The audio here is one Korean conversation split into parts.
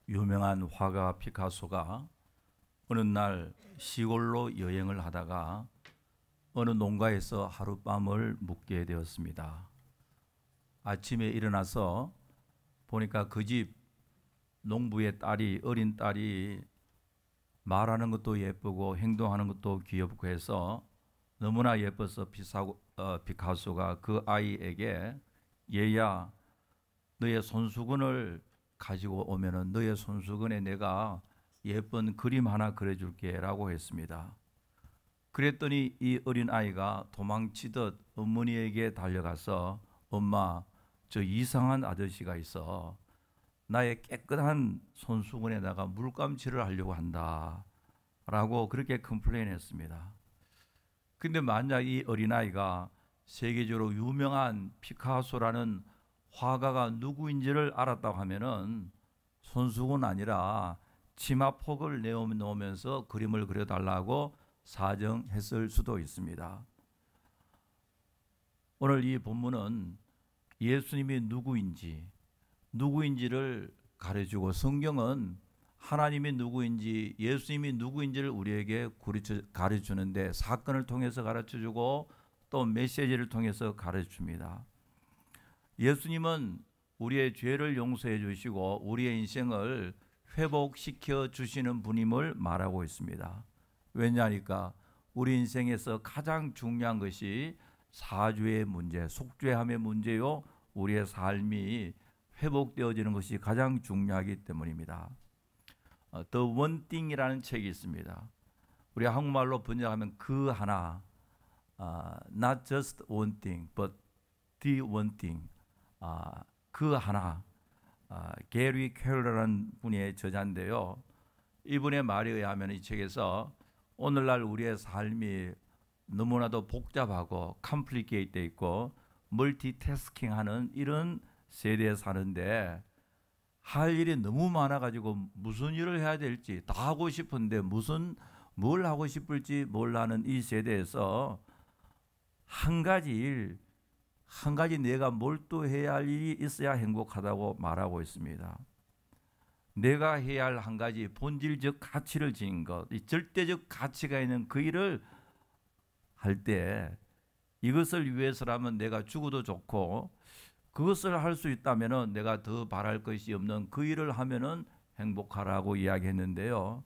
유명한 화가 피카소가 어느 날 시골로 여행을 하다가 어느 농가에서 하룻밤을 묵게 되었습니다. 아침에 일어나서 보니까 그 집 농부의 어린 딸이 말하는 것도 예쁘고 행동하는 것도 귀엽고 해서 너무나 예뻐서 피카소가 그 아이에게, 얘야, 너의 손수건을 가지고 오면은 너의 손수건에 내가 예쁜 그림 하나 그려줄게 라고 했습니다. 그랬더니 이 어린아이가 도망치듯 어머니에게 달려가서, 엄마, 저 이상한 아저씨가 있어 나의 깨끗한 손수건에다가 물감칠을 하려고 한다 라고 그렇게 컴플레인했습니다. 근데 만약 이 어린아이가 세계적으로 유명한 피카소라는 화가가 누구인지를 알았다고 하면은 손수건 아니라 치마폭을 내놓으면서 그림을 그려달라고 사정했을 수도 있습니다. 오늘 이 본문은 예수님이 누구인지를 가르치고, 성경은 하나님이 누구인지, 예수님이 누구인지를 우리에게 가르쳐주는데 사건을 통해서 가르쳐주고 또 메시지를 통해서 가르쳐줍니다. 예수님은 우리의 죄를 용서해 주시고 우리의 인생을 회복시켜 주시는 분임을 말하고 있습니다. 왜냐하니까 우리 인생에서 가장 중요한 것이 사죄의 문제, 속죄함의 문제요, 우리의 삶이 회복되어지는 것이 가장 중요하기 때문입니다. The One Thing이라는 책이 있습니다. 우리 한국말로 번역하면 그 하나, not just one thing, but the one thing. 그 하나. 게리 캐롤이라는 분의 저자인데요. 이분의 말에 의하면 이 책에서 오늘날 우리의 삶이 너무나도 복잡하고 컴플리케이트 되어 있고 멀티태스킹하는 이런 세대에 사는데, 할 일이 너무 많아가지고 무슨 일을 해야 될지 다 하고 싶은데 뭘 하고 싶을지 몰라하는 이 세대에서 한 가지 내가 몰두해야 할 일이 있어야 행복하다고 말하고 있습니다. 내가 해야 할 한 가지 본질적 가치를 지닌 것, 이 절대적 가치가 있는 그 일을 할 때, 이것을 위해서라면 내가 죽어도 좋고 그것을 할 수 있다면 내가 더 바랄 것이 없는 그 일을 하면은 행복하라고 이야기했는데요.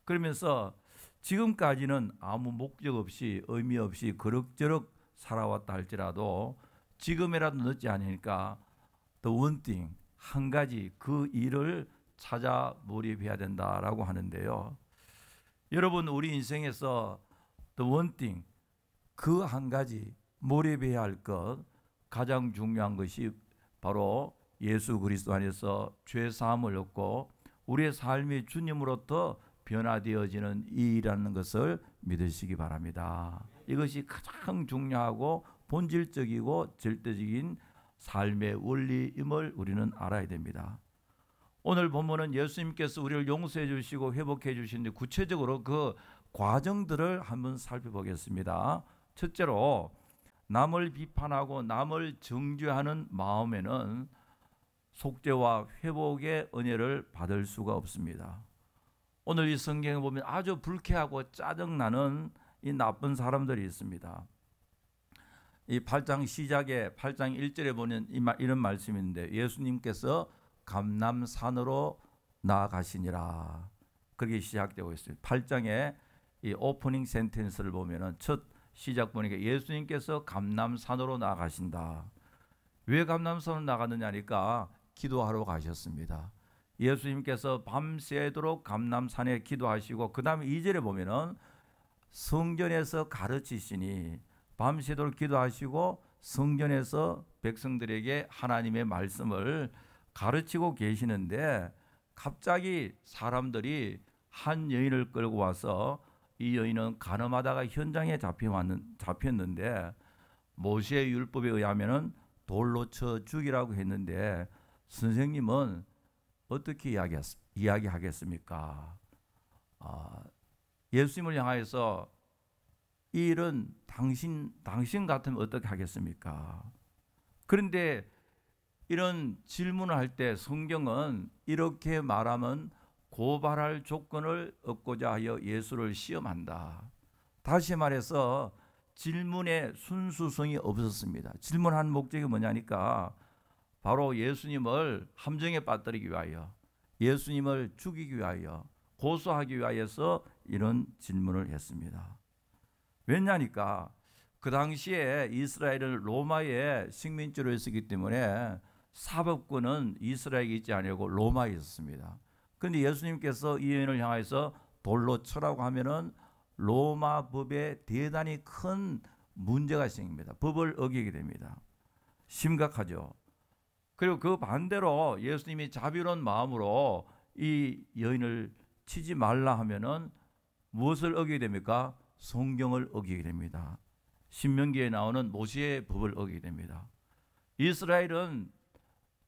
그러면서 지금까지는 아무 목적 없이 의미 없이 그럭저럭 살아왔다 할지라도 지금이라도 늦지 않으니까 the one thing, 한 가지 그 일을 찾아 몰입해야 된다라고 하는데요. 여러분, 우리 인생에서 the one thing, 그 한 가지 몰입해야 할 것, 가장 중요한 것이 바로 예수 그리스도 안에서 죄 사함을 얻고 우리의 삶이 주님으로부터 변화되어지는 일이라는 것을 믿으시기 바랍니다. 이것이 가장 중요하고 본질적이고 절대적인 삶의 원리임을 우리는 알아야 됩니다. 오늘 본문은 예수님께서 우리를 용서해 주시고 회복해 주시는데, 구체적으로 그 과정들을 한번 살펴보겠습니다. 첫째로, 남을 비판하고 남을 정죄하는 마음에는 속죄와 회복의 은혜를 받을 수가 없습니다. 오늘 이 성경에 보면 아주 불쾌하고 짜증나는 이 나쁜 사람들이 있습니다. 이 8장 시작에 8장 1절에 보면 이런 말씀이 있는데, 예수님께서 감람산으로 나아가시니라, 그렇게 시작되고 있어요. 8장에 이 오프닝 센텐스를 보면은 첫 시작 보니까 예수님께서 감람산으로 나가신다. 왜 감람산으로 나갔느냐니까 기도하러 가셨습니다. 예수님께서 밤새도록 감람산에 기도하시고, 그 다음에 2절에 보면은 성전에서 가르치시니, 밤새도록 기도하시고 성전에서 백성들에게 하나님의 말씀을 가르치고 계시는데, 갑자기 사람들이 한 여인을 끌고 와서, 이 여인은 간음하다가 현장에 잡혔는데 모세의 율법에 의하면 돌로 쳐 죽이라고 했는데, 선생님은 어떻게 이야기하겠습니까? 예수님을 향해서 이 일은 당신 같으면 어떻게 하겠습니까? 그런데 이런 질문을 할 때 성경은 이렇게 말하면 고발할 조건을 얻고자 하여 예수를 시험한다. 다시 말해서 질문의 순수성이 없었습니다. 질문한 목적이 뭐냐니까 바로 예수님을 함정에 빠뜨리기 위하여, 예수님을 죽이기 위하여, 고소하기 위하여서 이런 질문을 했습니다. 왜냐니까 그 당시에 이스라엘은 로마의 식민지로 있었기 때문에 사법권은 이스라엘에 있지 아니고 로마에 있었습니다. 그런데 예수님께서 이 여인을 향해서 돌로 쳐라고 하면은 로마 법에 대단히 큰 문제가 생깁니다. 법을 어기게 됩니다. 심각하죠. 그리고 그 반대로 예수님이 자비로운 마음으로 이 여인을 치지 말라 하면은 무엇을 어기게 됩니까? 성경을 어기게 됩니다. 신명기에 나오는 모세의 법을 어기게 됩니다. 이스라엘은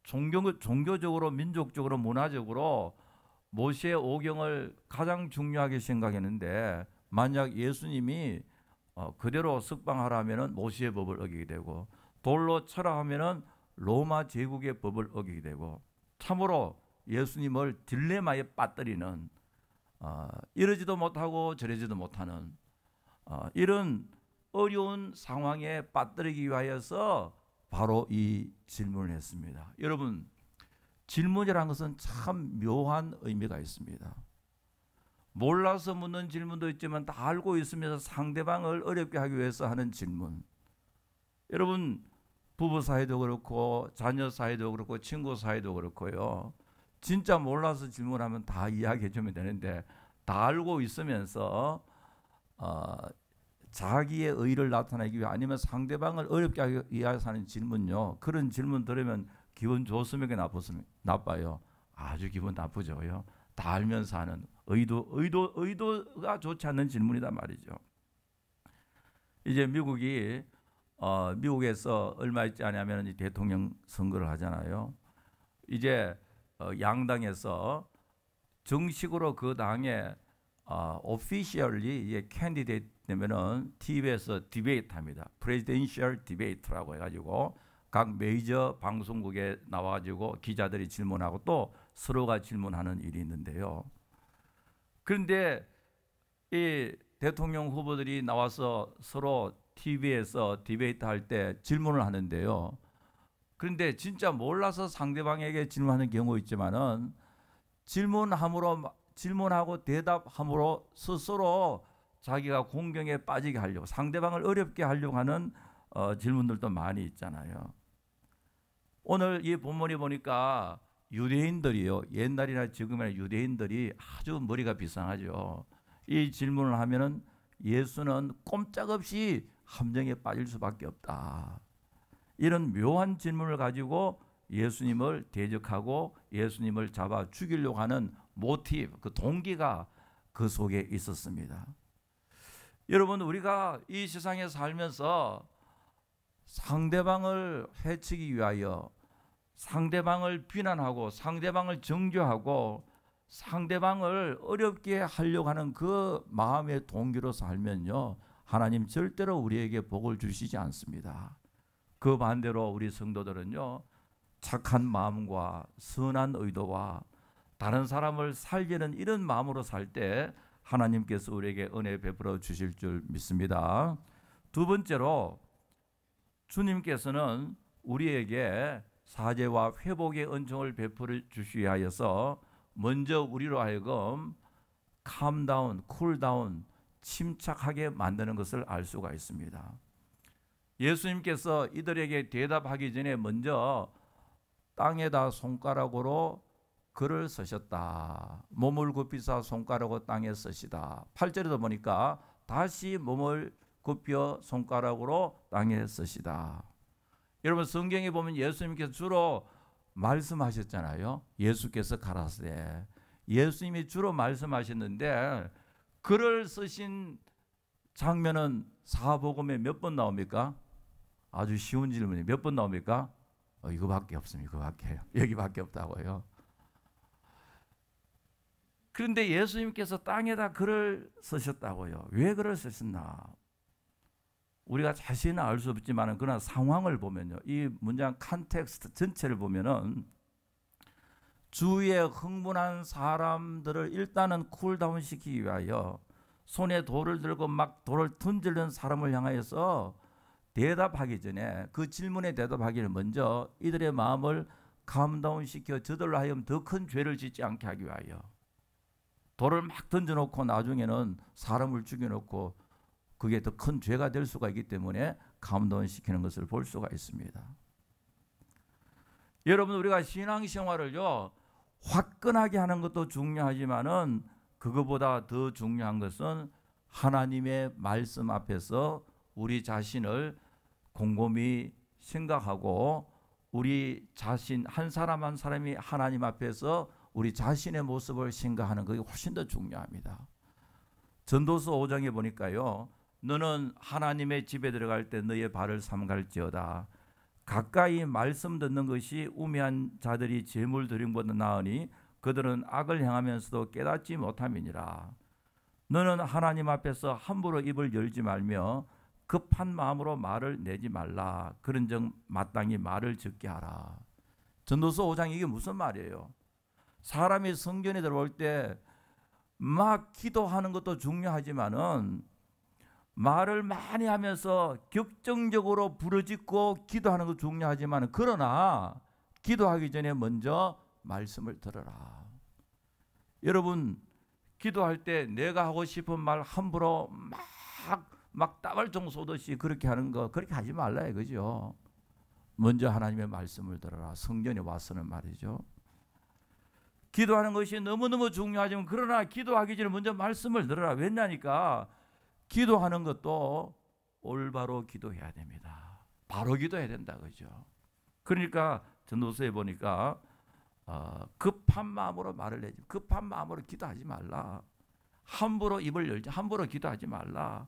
종교적으로, 민족적으로, 문화적으로 모세의 오경을 가장 중요하게 생각했는데 만약 예수님이 그대로 석방하라 하면은 모세의 법을 어기게 되고 돌로 쳐라 하면은 로마 제국의 법을 어기게 되고 참으로 예수님을 딜레마에 빠뜨리는 이러지도 못하고 저러지도 못하는 이런 어려운 상황에 빠뜨리기 위하여서 바로 이 질문을 했습니다. 여러분, 질문이라는 것은 참 묘한 의미가 있습니다. 몰라서 묻는 질문도 있지만 다 알고 있으면서 상대방을 어렵게 하기 위해서 하는 질문. 여러분, 부부 사이도 그렇고 자녀 사이도 그렇고 친구 사이도 그렇고요. 진짜 몰라서 질문하면 다 이야기해 주면 되는데 다 알고 있으면서 자기의 의의를 나타내기 위해 아니면 상대방을 어렵게 하기 위해서 하는 질문요. 그런 질문 들으면 기분 좋습니까? 나빠요. 아주 기분 나쁘죠요. 다 알면서 하는 의도가 좋지 않는 질문이란 말이죠. 이제 미국에서 얼마 있지 않으면 대통령 선거를 하잖아요. 이제 양당에서 정식으로 그 당에 officially candidate 되면은 TV에서 디베이트 합니다. presidential debate라고 해가지고 각 메이저 방송국에 나와가지고 기자들이 질문하고 또 서로가 질문하는 일이 있는데요. 그런데 이 대통령 후보들이 나와서 서로 TV에서 디베이트 할 때 질문을 하는데요. 그런데 진짜 몰라서 상대방에게 질문하는 경우 있지만은 질문하고 대답함으로 스스로 자기가 공경에 빠지게 하려고 상대방을 어렵게 하려고 하는 질문들도 많이 있잖아요. 오늘 이 본문이 보니까 유대인들이요. 옛날이나 지금이나 유대인들이 아주 머리가 비상하죠. 이 질문을 하면은 예수는 꼼짝없이 함정에 빠질 수밖에 없다. 이런 묘한 질문을 가지고 예수님을 대적하고 예수님을 잡아 죽이려고 하는 모티브, 그 동기가 그 속에 있었습니다. 여러분, 우리가 이 세상에 살면서 상대방을 해치기 위하여 상대방을 비난하고 상대방을 정죄하고 상대방을 어렵게 하려고 하는 그 마음의 동기로 살면요, 하나님 절대로 우리에게 복을 주시지 않습니다. 그 반대로 우리 성도들은요, 착한 마음과 선한 의도와 다른 사람을 살리는 이런 마음으로 살 때 하나님께서 우리에게 은혜 베풀어 주실 줄 믿습니다. 두 번째로 주님께서는 우리에게 사죄와 회복의 은총을 베풀어 주시기 위하여서 먼저 우리로 하여금 calm down, 침착하게 만드는 것을 알 수가 있습니다. 예수님께서 이들에게 대답하기 전에 먼저 땅에다 손가락으로 글을 쓰셨다. 몸을 굽히사 손가락으로 땅에 쓰시다. 8절에도 보니까 다시 몸을 굽혀 손가락으로 땅에 쓰시다. 여러분, 성경에 보면 예수님께서 주로 말씀하셨잖아요. 예수께서 가라사대. 예수님이 주로 말씀하셨는데 글을 쓰신 장면은 사복음에 몇 번 나옵니까? 아주 쉬운 질문이 몇 번 나옵니까? 이거밖에 없습니다. 이거밖에. 여기밖에 없다고요. 그런데 예수님께서 땅에다 글을 쓰셨다고요. 왜 글을 쓰셨나? 우리가 자신은 알 수 없지만 그러나 상황을 보면요, 이 문장 컨텍스트 전체를 보면은 주위에 흥분한 사람들을 일단은 쿨다운 시키기 위하여 손에 돌을 들고 막 돌을 던지는 사람을 향하여서 대답하기 전에, 그 질문에 대답하기를 먼저 이들의 마음을 감다운 시켜 저들로 하여금 더 큰 죄를 짓지 않게 하기 위하여 돌을 막 던져놓고 나중에는 사람을 죽여놓고 그게 더 큰 죄가 될 수가 있기 때문에 감다운 시키는 것을 볼 수가 있습니다. 여러분, 우리가 신앙생활을요 화끈하게 하는 것도 중요하지만은 그것보다 더 중요한 것은 하나님의 말씀 앞에서 우리 자신을 곰곰이 생각하고 우리 자신 한 사람 한 사람이 하나님 앞에서 우리 자신의 모습을 생각하는 것이 훨씬 더 중요합니다. 전도서 5장에 보니까요, 너는 하나님의 집에 들어갈 때 너의 발을 삼갈지어다. 가까이 말씀 듣는 것이 우매한 자들이 재물 드림보다 나으니 그들은 악을 행하면서도 깨닫지 못함이니라. 너는 하나님 앞에서 함부로 입을 열지 말며 급한 마음으로 말을 내지 말라. 그런즉 마땅히 말을 적게 하라. 전도서 5장 이게 무슨 말이에요? 사람이 성전에 들어올 때 막 기도하는 것도 중요하지만은 말을 많이 하면서 격정적으로 부르짖고 기도하는 것도 중요하지만, 그러나 기도하기 전에 먼저 말씀을 들어라. 여러분, 기도할 때 내가 하고 싶은 말 함부로 막 따발총 쏘듯이 그렇게 하는 거, 그렇게 하지 말라 이거죠. 먼저 하나님의 말씀을 들어라. 성전에 와서는 말이죠. 기도하는 것이 너무너무 중요하지만 그러나 기도하기 전에 먼저 말씀을 들어라. 왜냐니까 기도하는 것도 올바로 기도해야 됩니다. 바로 기도해야 된다 그죠. 그러니까 전도서에 보니까 급한 마음으로 말을 내지, 급한 마음으로 기도하지 말라. 함부로 입을 열지, 함부로 기도하지 말라.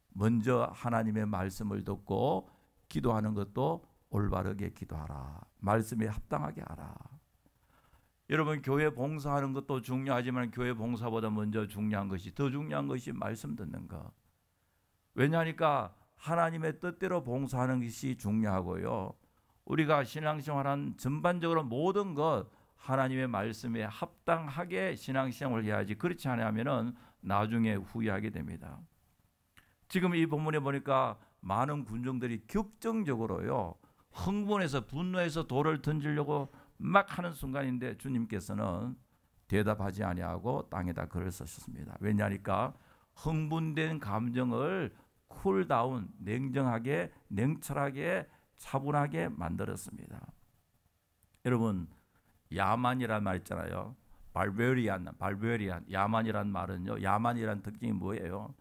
먼저 하나님의 말씀을 듣고 기도하는 것도 올바르게 기도하라. 말씀에 합당하게 하라. 여러분, 교회 봉사하는 것도 중요하지만 교회 봉사보다 먼저 중요한 것이, 더 중요한 것이 말씀 듣는 것. 왜냐하니까 하나님의 뜻대로 봉사하는 것이 중요하고요, 우리가 신앙생활한 전반적으로 모든 것 하나님의 말씀에 합당하게 신앙생활을 해야지, 그렇지 않으면 나중에 후회하게 됩니다. 지금 이 본문에 보니까 많은 군중들이 격정적으로요 흥분해서 분노해서 돌을 던지려고 막 하는 순간인데 주님께서는 대답하지 아니하고 땅에다 글을 쓰셨습니다. 왜냐하니까 흥분된 감정을 쿨다운, 냉정하게, 냉철하게, 차분하게 만들었습니다. 여러분, 야만이란 말 있잖아요. 발베리안, 야만이란 말은요, 야만이란 특징이 뭐예요?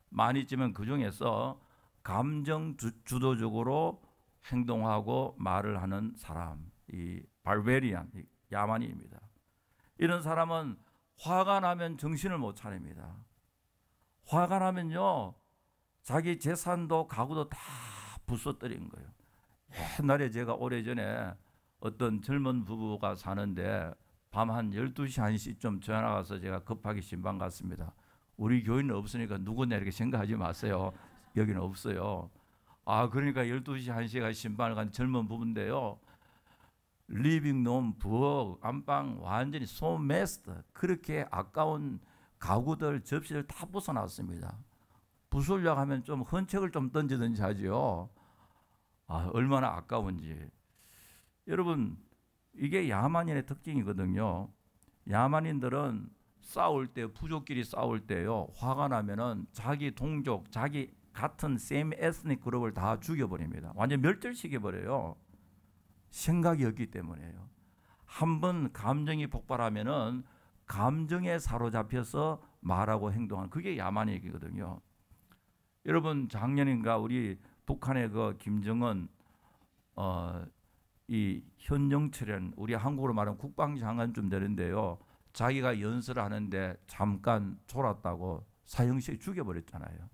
많이 있지만 그 중에서 감정 주도적으로 행동하고 말을 하는 사람, 이 발베리안, 야만인입니다. 이런 사람은 화가 나면 정신을 못 차립니다. 화가 나면요 자기 재산도 가구도 다 부숴뜨린 거예요. 옛날에 제가 오래전에 어떤 젊은 부부가 사는데 밤 한 12시, 1시쯤 전화 가서 제가 급하게 신방 갔습니다. 우리 교회는 없으니까 누구냐 이렇게 생각하지 마세요. 여기는 없어요. 그러니까 12시, 1시가 신방을 간 젊은 부부인데요, 리빙룸, 부엌, 안방 완전히 소메스트, 그렇게 아까운 가구들, 접시를 다 부숴놨습니다. 부수려고 하면 좀 헌책을 좀 던지든지 하죠. 얼마나 아까운지. 여러분, 이게 야만인의 특징이거든요. 야만인들은 싸울 때, 부족끼리 싸울 때요, 화가 나면은 자기 동족, 자기 같은 same ethnic 그룹을 다 죽여버립니다. 완전 멸절시켜버려요. 생각이 없기 때문에요. 한번 감정이 폭발하면은 감정에 사로잡혀서 말하고 행동하는, 그게 야만이거든요. 여러분, 작년인가 우리 북한의 그 김정은 이 현정철이라는, 우리 한국으로 말하면 국방장관쯤 되는데요, 자기가 연설을 하는데 잠깐 졸았다고 사형식 죽여버렸잖아요.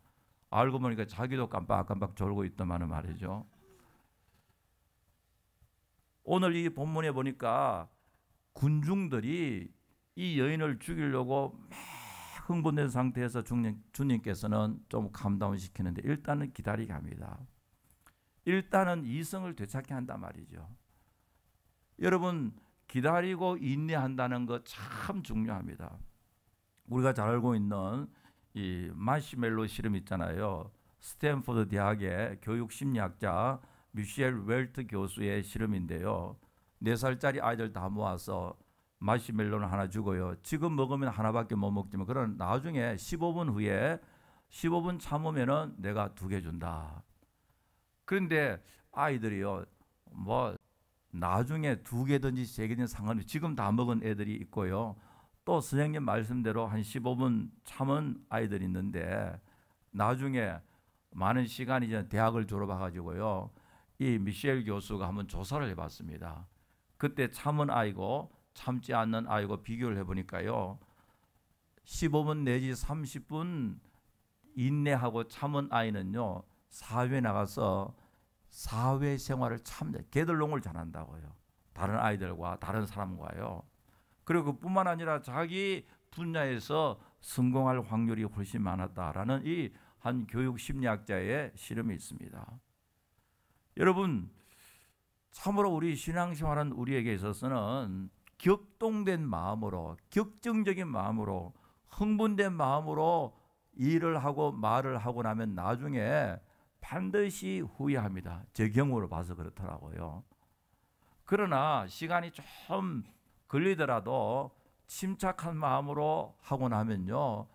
알고 보니까 자기도 깜빡깜빡 졸고 있더만은 말이죠. 오늘 이 본문에 보니까 군중들이 이 여인을 죽이려고 막 흥분된 상태에서 주님께서는 좀 감다운 시키는데 일단은 기다리게 합니다. 일단은 이성을 되찾게 한단 말이죠. 여러분, 기다리고 인내한다는 거 참 중요합니다. 우리가 잘 알고 있는 이 마시멜로 실험 있잖아요. 스탠포드 대학의 교육 심리학자 미셸 웰트 교수의 실험인데요. 4살짜리 아이들 다 모아서 마시멜로는 하나 주고요. 지금 먹으면 하나밖에 못 먹지만 그런 나중에 15분 후에 15분 참으면은 내가 2개 준다. 그런데 아이들이요, 뭐 나중에 2개든지 3개든지 상관없이 지금 다 먹은 애들이 있고요. 또 선생님 말씀대로 한 15분 참은 아이들이 있는데 나중에 많은 시간이 전 대학을 졸업해가지고요. 이 미셸 교수가 한번 조사를 해봤습니다. 그때 참은 아이고 참지 않는 아이고 비교를 해보니까요. 15분 내지 30분 인내하고 참은 아이는요. 사회 나가서 사회생활을 참 개들농을 잘한다고요. 다른 아이들과 다른 사람과요. 그리고 그뿐만 아니라 자기 분야에서 성공할 확률이 훨씬 많았다라는 이 한 교육 심리학자의 실험이 있습니다. 여러분, 참으로 우리 신앙생활은 우리에게 있어서는 격동된 마음으로, 격정적인 마음으로, 흥분된 마음으로 일을 하고 말을 하고 나면 나중에 반드시 후회합니다. 제 경우로 봐서 그렇더라고요. 그러나 시간이 좀 걸리더라도 침착한 마음으로 하고 나면요,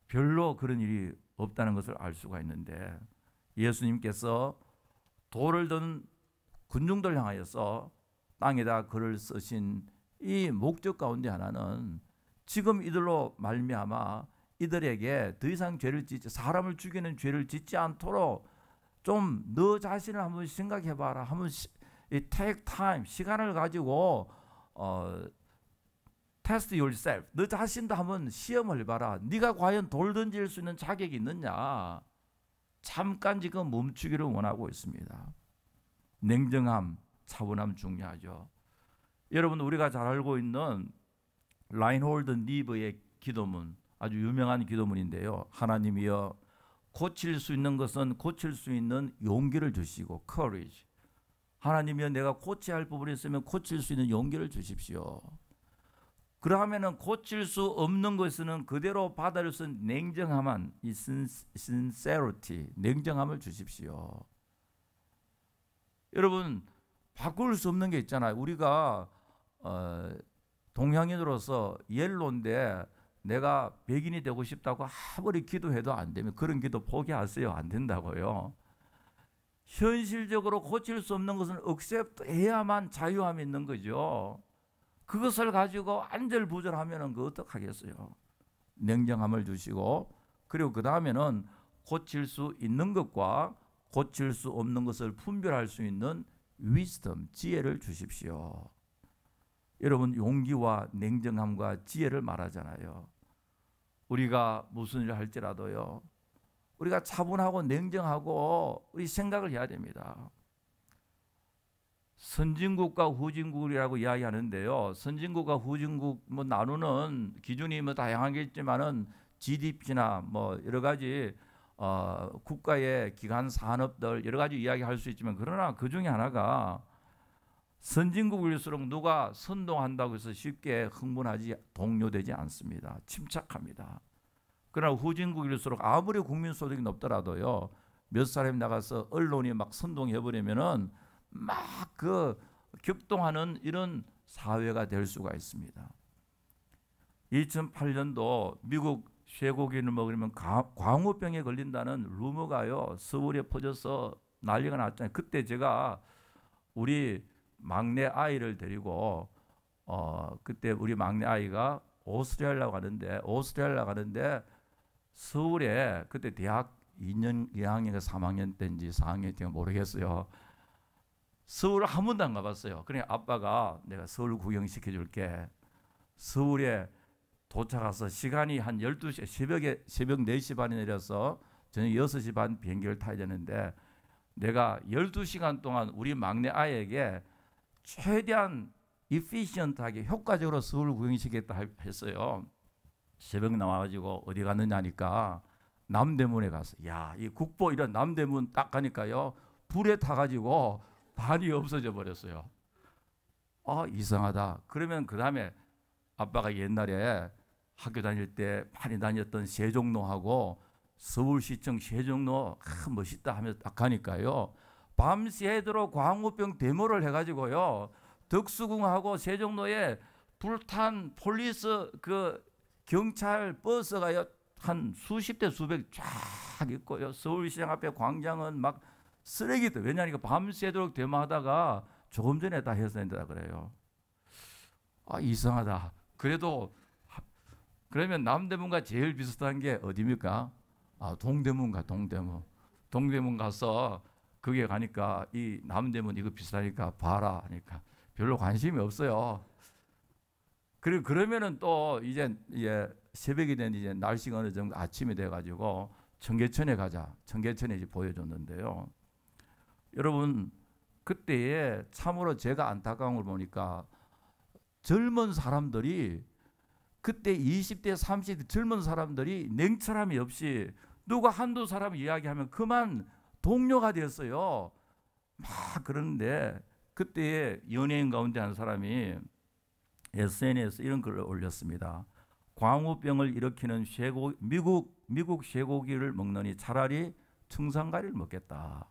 별로 그런 일이 없다는 것을 알 수가 있는데, 예수님께서 돌을 든 군중들 향하여서 땅에다 글을 쓰신 이 목적 가운데 하나는 지금 이들로 말미암아 이들에게 더 이상 죄를 짓지, 사람을 죽이는 죄를 짓지 않도록 좀 너 자신을 한번 생각해 봐라. 한번 take time, 시간을 가지고 test yourself. 너 자신도 한번 시험을 해봐라. 네가 과연 돌 던질 수 있는 자격이 있느냐. 잠깐 지금 멈추기를 원하고 있습니다. 냉정함, 차분함 중요하죠. 여러분, 우리가 잘 알고 있는 라인홀드 니브의 기도문, 아주 유명한 기도문인데요. 하나님이여, 고칠 수 있는 것은 고칠 수 있는 용기를 주시고, courage. 하나님이여, 내가 고쳐야 할 부분이 있으면 고칠 수 있는 용기를 주십시오. 그러면은 고칠 수 없는 것은 그대로 받아들일 수 있는 냉정함한 이 sincerity, 냉정함을 주십시오. 여러분, 바꿀 수 없는 게 있잖아요. 우리가 동양인으로서 옐로인데 내가 백인이 되고 싶다고 아무리 기도해도 안 되면 그런 기도 포기하세요. 안 된다고요. 현실적으로 고칠 수 없는 것은 accept 해야만 자유함이 있는 거죠. 그것을 가지고 안절부절하면 그 어떡하겠어요. 냉정함을 주시고, 그리고 그 다음에는 고칠 수 있는 것과 고칠 수 없는 것을 분별할 수 있는 wisdom, 지혜를 주십시오. 여러분, 용기와 냉정함과 지혜를 말하잖아요. 우리가 무슨 일을 할지라도요, 우리가 차분하고 냉정하고 우리 생각을 해야 됩니다. 선진국과 후진국이라고 이야기하는데요. 선진국과 후진국 뭐 나누는 기준이 뭐 다양한 게 있지만은 GDP나 뭐 여러 가지 국가의 기관 산업들 여러 가지 이야기할 수 있지만, 그러나 그 중에 하나가 선진국일수록 누가 선동한다고 해서 쉽게 흥분하지 동요되지 않습니다. 침착합니다. 그러나 후진국일수록 아무리 국민 소득이 높더라도요, 몇 사람이 나가서 언론이 막 선동해버리면은 막 그 격동하는 이런 사회가 될 수가 있습니다. 2008년도 미국 쇠고기를 먹으면 광우병에 걸린다는 루머가요, 서울에 퍼져서 난리가 났잖아요. 그때 제가 우리 막내 아이를 데리고 그때 우리 막내 아이가 오스트레일리아 가는데 서울에 그때 대학 2학년인가 3학년 때인지 4학년 때인지 모르겠어요. 서울 한 번도 안 가봤어요. 그래 아빠가 내가 서울 구경시켜 줄게. 서울에 도착해서 시간이 한 12시, 새벽 4시 반에 내려서 저녁 6시 반 비행기를 타야 되는데, 내가 12시간 동안 우리 막내 아이에게 최대한 efficient하게 효과적으로 서울 구경시키겠다 했어요. 새벽 나와가지고 어디 갔느냐 하니까 남대문에 가서, 야, 이 국보 이런 남대문 딱 가니까요, 불에 타가지고 반이 없어져 버렸어요. 아, 이상하다. 그러면 그 다음에 아빠가 옛날에 학교 다닐 때 많이 다녔던 세종로하고 서울시청 세종로, 멋있다 하면서 딱 가니까요, 밤새도록 광우병 데모를 해가지고요, 덕수궁하고 세종로에 불탄 폴리스 그 경찰 버스가요 한 수십 대 수백 쫙 있고요, 서울시장 앞에 광장은 막 쓰레기들. 왜냐하니까 밤새도록 데모하다가 조금 전에 다 해산했다 그래요. 아, 이상하다. 그래도 그러면 남대문과 제일 비슷한 게 어디입니까? 아, 동대문가. 동대문 가서 거기에 가니까 이 남대문 이거 비싸니까 봐라 하니까 별로 관심이 없어요. 그리고 그러면은 또 이제 새벽이 된 이제 날씨가 어느 정도 아침이 돼가지고 청계천에 가자. 청계천에 이제 보여줬는데요. 여러분, 그때에 참으로 제가 안타까운 걸 보니까 젊은 사람들이, 그때 20대 30대 젊은 사람들이 냉철함이 없이 누가 한두 사람 이야기하면 그만 동료가 됐어요. 막 그러는데 그때 연예인 가운데 한 사람이 SNS에 이런 글을 올렸습니다. 광우병을 일으키는 미국 쇠고기를 먹느니 차라리 청산가리를 먹겠다.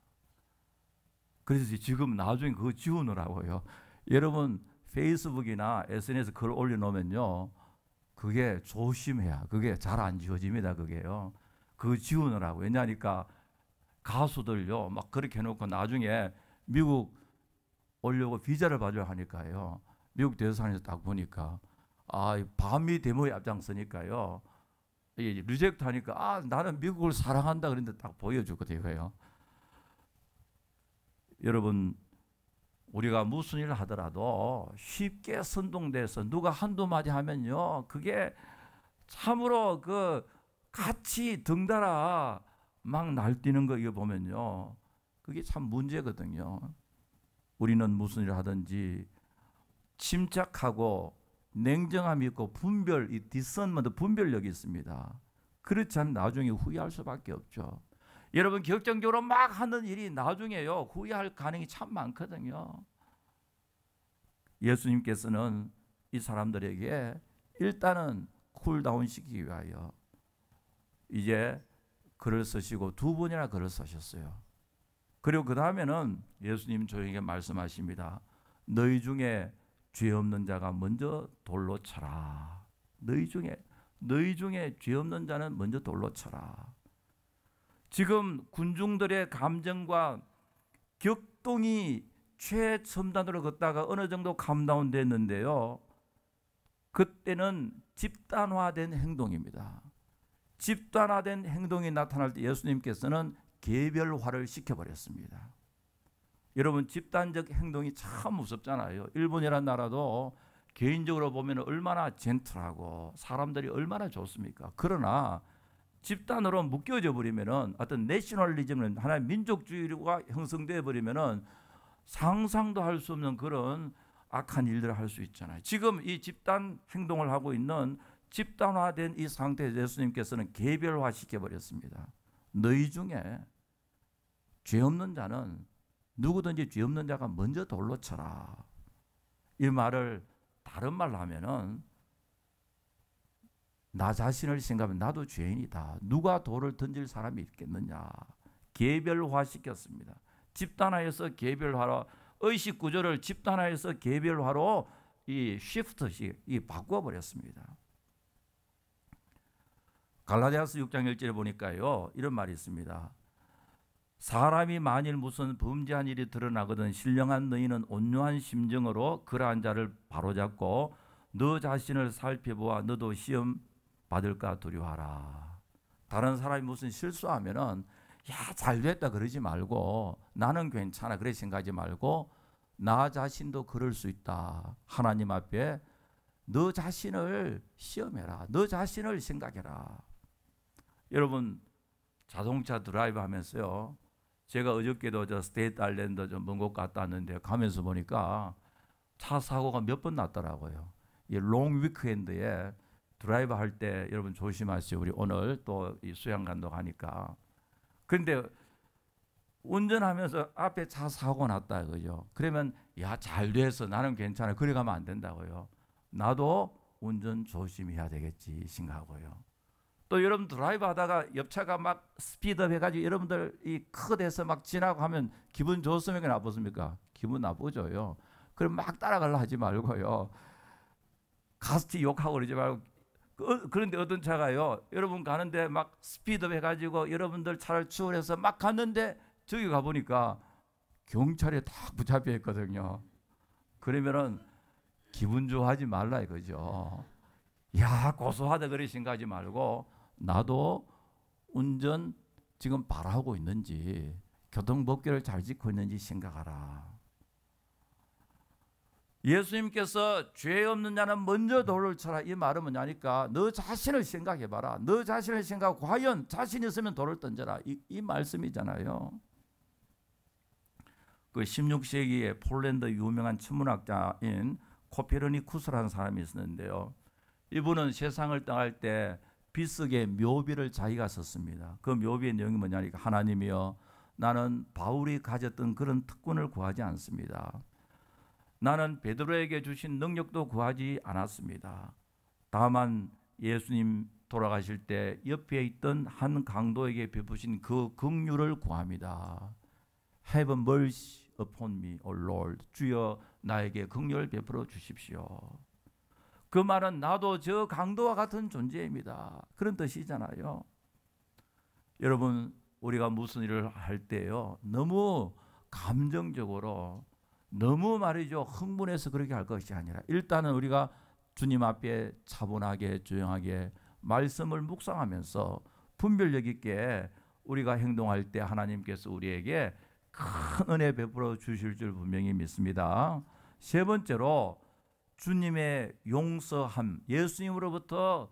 그래서 지금 나중에 그거 지우느라고요. 여러분, 페이스북이나 SNS 글 올려놓으면요, 그게 조심해야, 그게 잘 안 지워집니다. 그게요. 그거 지우느라고. 왜냐하니까 가수들요 막 그렇게 해놓고 나중에 미국 오려고 비자를 받으려 하니까요, 미국 대사관에서 딱 보니까 반미 데모에 앞장서니까요, 리젝트 하니까 나는 미국을 사랑한다 그런데 딱 보여주거든요. 여러분, 우리가 무슨 일을 하더라도 쉽게 선동돼서 누가 한두 마디 하면요, 그게 참으로 그 같이 덩달아 막 날뛰는 거 이거 보면요, 그게 참 문제거든요. 우리는 무슨 일을 하든지 침착하고 냉정함이 있고 이 디선먼트, 분별력이 있습니다. 그렇지 않으면 나중에 후회할 수밖에 없죠. 여러분, 격정적으로 막 하는 일이 나중에요 후회할 가능성이 참 많거든요. 예수님께서는 이 사람들에게 일단은 쿨다운 시키기 위하여 이제 글을 쓰시고 두 번이나 글을 쓰셨어요. 그리고 그 다음에는 예수님 저에게 말씀하십니다. 너희 중에 죄 없는 자가 먼저 돌로 쳐라. 너희 중에 죄 없는 자는 먼저 돌로 쳐라. 지금 군중들의 감정과 격동이 최첨단으로 걷다가 어느 정도 감다운 됐는데요, 그때는 집단화된 행동입니다. 집단화된 행동이 나타날 때 예수님께서는 개별화를 시켜버렸습니다. 여러분, 집단적 행동이 참 무섭잖아요. 일본이라는 나라도 개인적으로 보면 얼마나 젠틀하고 사람들이 얼마나 좋습니까? 그러나 집단으로 묶여져 버리면은 어떤 내셔널리즘은 하나의 민족주의가 형성되어 버리면은 상상도 할 수 없는 그런 악한 일들을 할 수 있잖아요. 지금 이 집단 행동을 하고 있는 집단화된 이 상태에서 예수님께서는 개별화 시켜버렸습니다. 너희 중에 죄 없는 자는, 누구든지 죄 없는 자가 먼저 돌로 쳐라. 이 말을 다른 말로 하면은 나 자신을 생각하면 나도 죄인이다. 누가 돌을 던질 사람이 있겠느냐. 개별화 시켰습니다. 집단화해서 개별화로, 의식 구조를 집단화해서 개별화로 이 시프트식 바꿔버렸습니다. 갈라디아서 6장 1절에 보니까요, 이런 말이 있습니다. 사람이 만일 무슨 범죄한 일이 드러나거든 신령한 너희는 온유한 심정으로 그러한 자를 바로잡고 너 자신을 살펴보아 너도 시험 받을까 두려워하라. 다른 사람이 무슨 실수하면은 잘됐다 그러지 말고, 나는 괜찮아 그래 생각하지 말고, 나 자신도 그럴 수 있다. 하나님 앞에 너 자신을 시험해라. 너 자신을 생각해라. 여러분, 자동차 드라이브 하면서요, 제가 어저께도 저 스테이트 아일랜드 좀 먼 곳 갔다 왔는데 가면서 보니까 차 사고가 몇 번 났더라고요. 이 롱 위크엔드에 드라이브 할 때 여러분 조심하세요. 우리 오늘 또 이 수양간도 가니까. 그런데 운전하면서 앞에 차 사고 났다 그죠? 그러면 야, 잘 돼서 나는 괜찮아. 그래 가면 안 된다고요. 나도 운전 조심해야 되겠지 생각하고요. 또 여러분 드라이브 하다가 옆차가 막 스피드업 해가지고 여러분들 이 크게돼서 막 지나고 하면 기분 좋습니까? 나쁘습니까? 기분 나쁘죠요. 그럼 막 따라가려 하지 말고요. 가스트 욕하고 그러지 말고. 그런데 어떤 차가요, 여러분 가는데 막 스피드업 해가지고 여러분들 차를 추월해서 막 갔는데 저기 가보니까 경찰에 딱 붙잡혀 있거든요. 그러면은 기분 좋아하지 말라 이거죠. 야, 고소하다 그래 생각하지 말고 나도 운전 지금 바라고 있는지 교통법규를 잘 지키고 있는지 생각하라. 예수님께서 죄 없는 자는 먼저 돌을 쳐라 이 말은 뭐냐니까 너 자신을 생각해봐라. 너 자신을 생각하고 과연 자신 있으면 돌을 던져라 이 말씀이잖아요. 그 16세기에 폴란드 유명한 천문학자인 코페르니쿠스라는 사람이 있었는데요. 이분은 세상을 떠날 때 비석의 묘비를 자기가 썼습니다. 그 묘비의 내용이 뭐냐니까 하나님이여 나는 바울이 가졌던 그런 특권을 구하지 않습니다. 나는 베드로에게 주신 능력도 구하지 않았습니다. 다만 예수님 돌아가실 때 옆에 있던 한 강도에게 베푸신 그 긍휼을 구합니다. Have mercy upon me, O Lord. 주여 나에게 긍휼을 베풀어 주십시오. 그 말은 나도 저 강도와 같은 존재입니다. 그런 뜻이잖아요. 여러분 우리가 무슨 일을 할 때요 너무 감정적으로 너무 말이죠 흥분해서 그렇게 할 것이 아니라 일단은 우리가 주님 앞에 차분하게 조용하게 말씀을 묵상하면서 분별력 있게 우리가 행동할 때 하나님께서 우리에게 큰 은혜 베풀어 주실 줄 분명히 믿습니다. 세 번째로 주님의 용서함, 예수님으로부터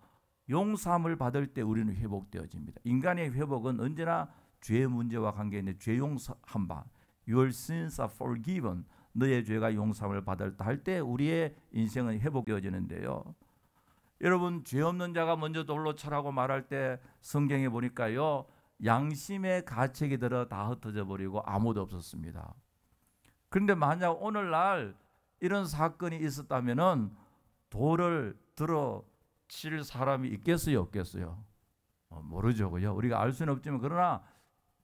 용서함을 받을 때 우리는 회복되어집니다. 인간의 회복은 언제나 죄의 문제와 관계있는데 죄 용서한 바 Your sins are forgiven. 너의 죄가 용서함을 받았다 할 때 우리의 인생은 회복되어지는데요. 여러분 죄 없는 자가 먼저 돌로 쳐라고 말할 때 성경에 보니까요 양심의 가책이 들어 다 흩어져 버리고 아무도 없었습니다. 그런데 만약 오늘날 이런 사건이 있었다면은 돌을 들어 칠 사람이 있겠어요, 없겠어요? 모르죠, 그죠? 우리가 알 수는 없지만 그러나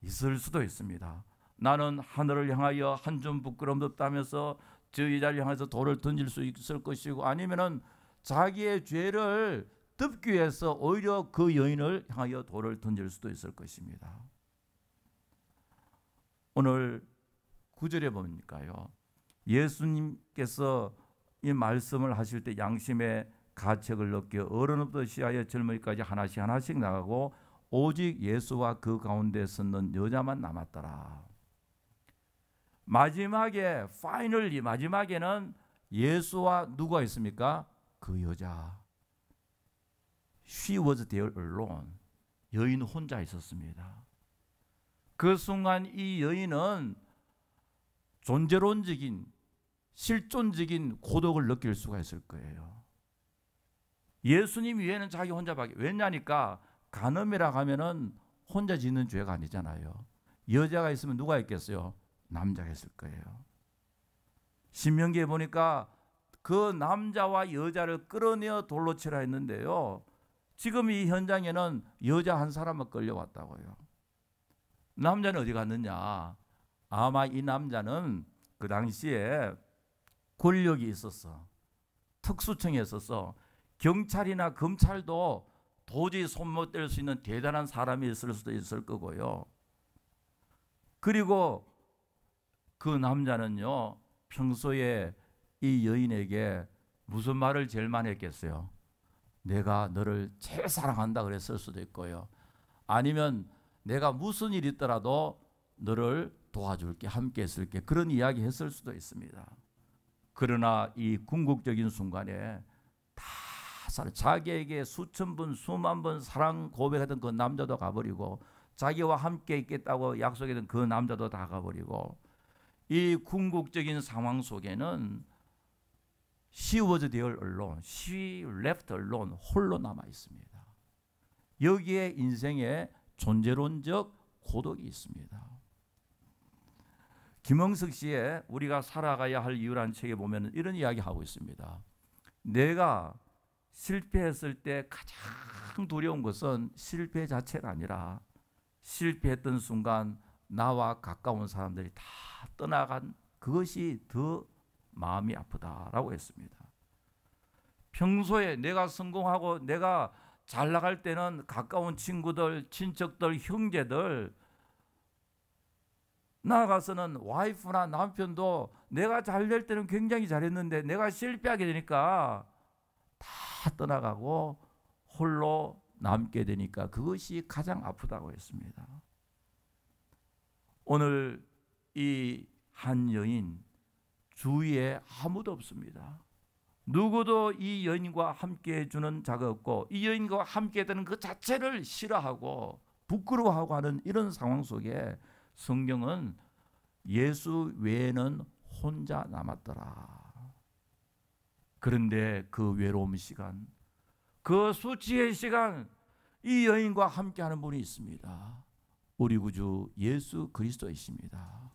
있을 수도 있습니다. 나는 하늘을 향하여 한 줌 부끄러움도 없다면서 저 여자를 향해서 돌을 던질 수 있을 것이고 아니면은 자기의 죄를 덮기 위해서 오히려 그 여인을 향하여 돌을 던질 수도 있을 것입니다. 오늘 9절에 보니까요. 예수님께서 이 말씀을 하실 때 양심의 가책을 느껴 어른부터 시하여 젊은이까지 하나씩 하나씩 나가고 오직 예수와 그 가운데 섰는 여자만 남았더라. 마지막에 파이널리 마지막에는 예수와 누가 있습니까? 그 여자. She was there alone. 여인 혼자 있었습니다. 그 순간 이 여인은 존재론적인 실존적인 고독을 느낄 수가 있을 거예요. 예수님 위에는 자기 혼자밖에. 왜냐니까 간음이라고 하면은 혼자 짓는 죄가 아니잖아요. 여자가 있으면 누가 있겠어요? 남자가 있을 거예요. 신명기에 보니까 그 남자와 여자를 끌어내어 돌로 치라 했는데요. 지금 이 현장에는 여자 한 사람만 끌려왔다고요. 남자는 어디 갔느냐? 아마 이 남자는 그 당시에 권력이 있었어. 특수청에 있어서 경찰이나 검찰도 도저히 손 못 댈 수 있는 대단한 사람이 있을 수도 있을 거고요. 그리고 그 남자는요, 평소에 이 여인에게 무슨 말을 제일 많이 했겠어요? 내가 너를 제일 사랑한다 그랬을 수도 있고요. 아니면 내가 무슨 일이 있더라도 너를 도와줄게, 함께 했을게, 그런 이야기 했을 수도 있습니다. 그러나 이 궁극적인 순간에 다 자기에게 수천 번, 수만 번 사랑 고백하던 그 남자도 가버리고 자기와 함께 있겠다고 약속했던 그 남자도 다 가버리고 이 궁극적인 상황 속에는 She was there alone. She left alone. 홀로 남아 있습니다. 여기에 인생의 존재론적 고독이 있습니다. 김영석 씨의 우리가 살아가야 할 이유라는 책에 보면 이런 이야기하고 있습니다. 내가 실패했을 때 가장 두려운 것은 실패 자체가 아니라 실패했던 순간 나와 가까운 사람들이 다 떠나간 그것이 더 마음이 아프다라고 했습니다. 평소에 내가 성공하고 내가 잘 나갈 때는 가까운 친구들, 친척들, 형제들, 나아가서는 와이프나 남편도 내가 잘 될 때는 굉장히 잘했는데 내가 실패하게 되니까 다 떠나가고 홀로 남게 되니까 그것이 가장 아프다고 했습니다. 오늘 이 한 여인 주위에 아무도 없습니다. 누구도 이 여인과 함께 해주는 자가 없고 이 여인과 함께 되는 그 자체를 싫어하고 부끄러워하고 하는 이런 상황 속에 성경은 예수 외에는 혼자 남았더라. 그런데 그 외로움 시간, 그 수치의 시간, 이 여인과 함께하는 분이 있습니다. 우리 구주 예수 그리스도이십니다.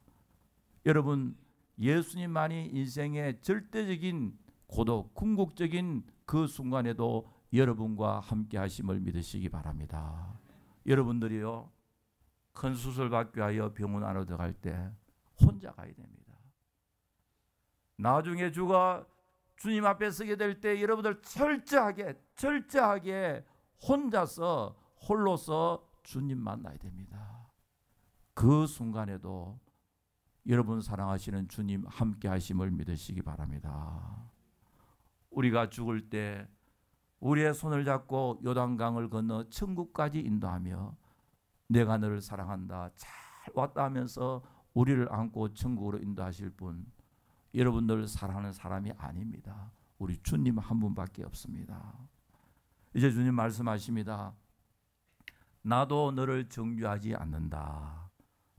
여러분, 예수님만이 인생의 절대적인 고독, 궁극적인 그 순간에도 여러분과 함께 하심을 믿으시기 바랍니다. 여러분들이요, 큰 수술 받기 위하여 병원 안으로 들어갈 때 혼자 가야 됩니다. 나중에 주가 주님 앞에 서게 될 때 여러분들 철저하게 혼자서 홀로서 주님 만나야 됩니다. 그 순간에도 여러분 사랑하시는 주님 함께 하심을 믿으시기 바랍니다. 우리가 죽을 때 우리의 손을 잡고 요단강을 건너 천국까지 인도하며 내가 너를 사랑한다, 잘 왔다 하면서 우리를 안고 천국으로 인도하실 분, 여러분들 사랑하는 사람이 아닙니다. 우리 주님 한 분밖에 없습니다. 이제 주님 말씀하십니다. 나도 너를 정죄하지 않는다.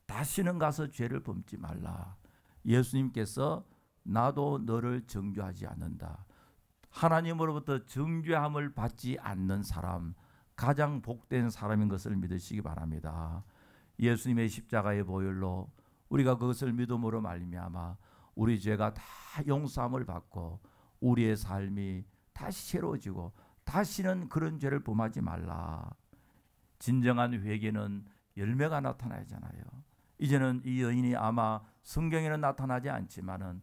다시는 가서 죄를 범지 말라. 예수님께서 나도 너를 정죄하지 않는다. 하나님으로부터 정죄함을 받지 않는 사람, 가장 복된 사람인 것을 믿으시기 바랍니다. 예수님의 십자가의 보혈로 우리가 그것을 믿음으로 말미암아 우리 죄가 다 용서함을 받고 우리의 삶이 다시 새로워지고 다시는 그런 죄를 범하지 말라. 진정한 회개는 열매가 나타나잖아요. 이제는 이 여인이 아마 성경에는 나타나지 않지만은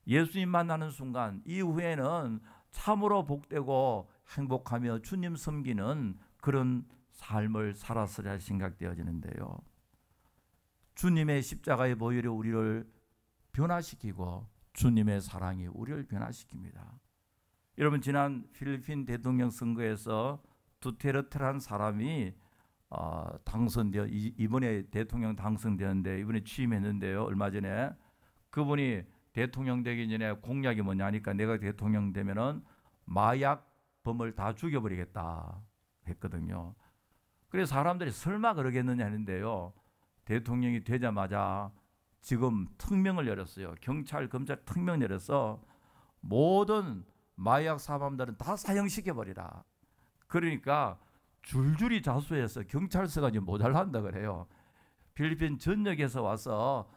예수님 만나는 순간 이후에는 참으로 복되고 행복하며 주님 섬기는 그런 삶을 살았으리라 생각되어지는데요. 주님의 십자가의 보혈이 우리를 변화시키고 주님의 사랑이 우리를 변화시킵니다. 여러분, 지난 필리핀 대통령 선거에서 두테르테라는 사람이 당선되어 이번에 대통령 당선되었는데 이번에 취임했는데요. 얼마 전에 그분이 대통령 되기 전에 공약이 뭐냐니까 내가 대통령 되면은 마약범을 다 죽여버리겠다 했거든요. 그래서 사람들이 설마 그러겠느냐 했는데요. 대통령이 되자마자 지금 특명을 열었어요. 경찰, 검찰 특명 열어서 모든 마약 사범들은 다 사형시켜버리라. 그러니까 줄줄이 자수해서 경찰서가 이제 모자란다 그래요. 필리핀 전역에서 와서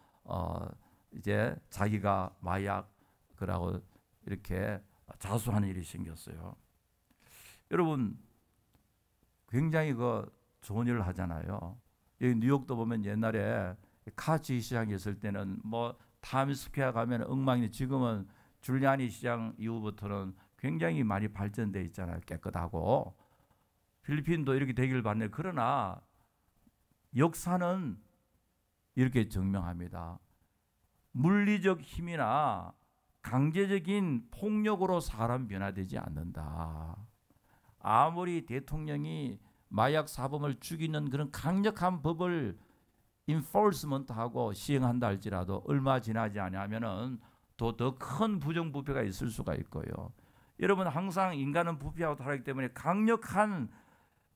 이제 자기가 마약 그라고 이렇게 자수하는 일이 생겼어요. 여러분, 굉장히 좋은 일을 하잖아요. 여기 뉴욕도 보면 옛날에 카지 시장에 있을 때는 뭐 타임스퀘어 가면 엉망이, 지금은 줄리아니 시장 이후부터는 굉장히 많이 발전돼 있잖아요. 깨끗하고. 필리핀도 이렇게 되길 바라네. 그러나 역사는 이렇게 증명합니다. 물리적 힘이나 강제적인 폭력으로 사람 변화되지 않는다. 아무리 대통령이 마약 사범을 죽이는 그런 강력한 법을 인포스먼트하고 시행한다 할지라도 얼마 지나지 않으면은 더 큰 부정부패가 있을 수가 있고요. 여러분, 항상 인간은 부패하고 타락하기 때문에 강력한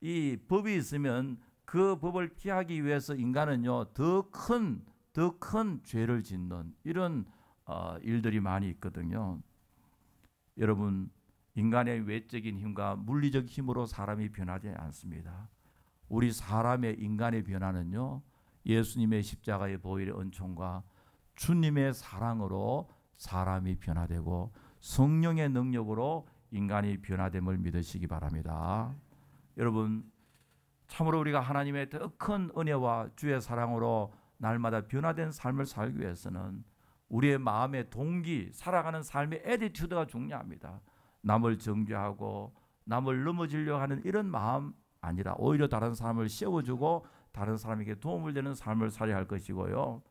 이 법이 있으면 그 법을 피하기 위해서 인간은요 더 큰 죄를 짓는 이런 일들이 많이 있거든요. 여러분, 인간의 외적인 힘과 물리적 힘으로 사람이 변하지 않습니다. 우리 사람의 인간의 변화는요, 예수님의 십자가의 보혈의 은총과 주님의 사랑으로 사람이 변화되고 성령의 능력으로 인간이 변화됨을 믿으시기 바랍니다. 여러분, 참으로 우리가 하나님의 더 큰 은혜와 주의 사랑으로 날마다 변화된 삶을 살기 위해서는 우리의 마음의 동기, 살아가는 삶의 애티튜드가 중요합니다. 남을 정죄하고 남을 넘어지려고 하는 이런 마음 아니라 오히려 다른 사람을 세워주고 다른 사람에게 도움을 되는 삶을 살아야 할 것이고요.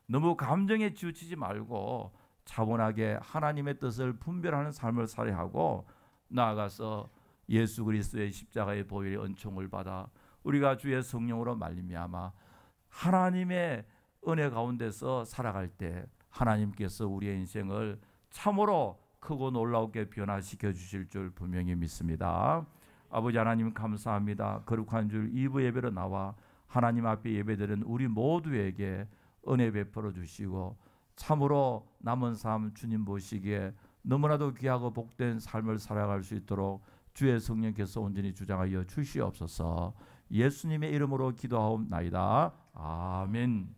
너무 감정에 치우치지 말고 차분하게 하나님의 뜻을 분별하는 삶을 살아야 하고, 나아가서 예수 그리스도의 십자가의 보혈의 은총을 받아 우리가 주의 성령으로 말미암아 하나님의 은혜 가운데서 살아갈 때 하나님께서 우리의 인생을 참으로 크고 놀라우게 변화시켜 주실 줄 분명히 믿습니다. 아버지 하나님 감사합니다. 거룩한 줄 2부 예배로 나와 하나님 앞에 예배드린 우리 모두에게 은혜 베풀어 주시고 참으로 남은 삶 주님 보시기에 너무나도 귀하고 복된 삶을 살아갈 수 있도록 주의 성령께서 온전히 주장하여 주시옵소서. 예수님의 이름으로 기도하옵나이다. 아멘.